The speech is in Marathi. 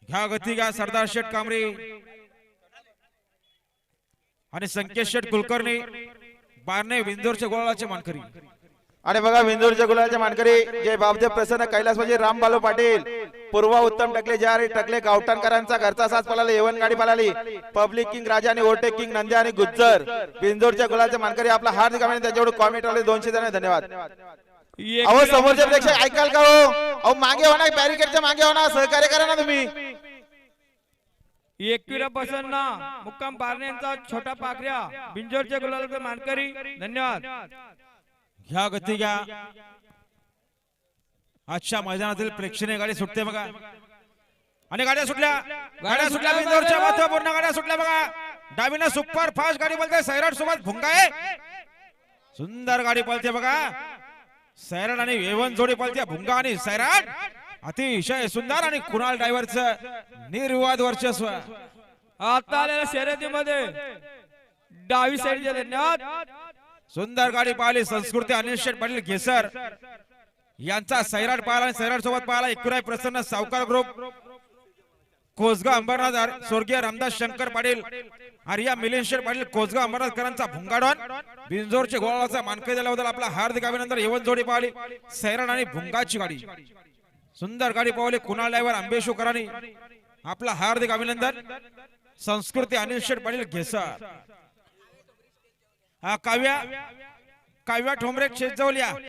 घ्या गती घ्या सरदार शेठ कांबरे आणि संकेत शेठ कुलकर्णी बारणे विंजोरच्या गोळाचे मानकरी। आणि बघा विंजोरच्या गुलाच्या मानकरी जय बाबदेव प्रसन्न कैलास म्हणजे रामबालू पाटील पूर्वा उत्तम टकले जारी टकले गावठाणकरांचा घरचा साथ पळाली एवन गाडी पळाली पब्लिक किंग राजा आणि ओटे किंग नंद्या आणि गुज्जर विंजोरच्या गुलाचे मानकरी आपला हार्दिक अभिनंदन त्यांच्याकडून कॉमेंट वाले 200 जण धन्यवाद। अहो समोरच्या प्रेक्षक ऐकाल का हो अहो मागे होणार बॅरिकेडच्या मागे होणार सहकार्य करा ना तुम्ही। एकविरा प्रसन्न मुक्काम बारण्यांचा छोटा पाखऱ्या बिंजोरच्या गुलालचे मानकरी धन्यवाद। घ्या गती घ्या आजच्या मैदानातील प्रेक्षणीय गाडी सुटते बघा आणि गाड्या सुटल्या बिंजोरच्या महत्त्वपूर्ण गाड्या सुटल्या बघा। डावीनं सुपर फास्ट गाडी बोलते सैराट सोबत भुंगा आहे सुंदर गाडी पळते बघा सैराट आणि एवन जोडी पळते भुंगा आणि सैराट अतिशय सुंदर आणि कुणाल ड्रायव्हरचं निर्विवाद वर्चस्व। आता आलेल्या शर्यतीमध्ये डावी साईडचे धन्यवाद। सुंदर गाडी पाहिली संस्कृती अनिल शेठ पाटील घेसर यांचा सैराट पाहिला आणि सैराट सोबत पाहिला एकविराय प्रसन्न सावकार ग्रुप कोसगाव अंबरनाथ स्वर्गीय रामदास शंकर पाटील आर्या मिलिंद शेठ पाटील कोसगाव अंबरनाथकरांचा भुंगाडॉन बिंजोरच्या गोळाचा मानकरी दिल्याबद्दल आपला हार्दिक अभिनंदन। एवन जोडी पाहिली सैराट आणि भुंगाची गाडी सुंदर गाडी पाहिली कुणाल ड्रायव्हर अंबेशोकरांनी आपला हार्दिक अभिनंदन। संस्कृती अनिल शेठ पाटील घेसर काव्या ठोंबरे शेजवल्या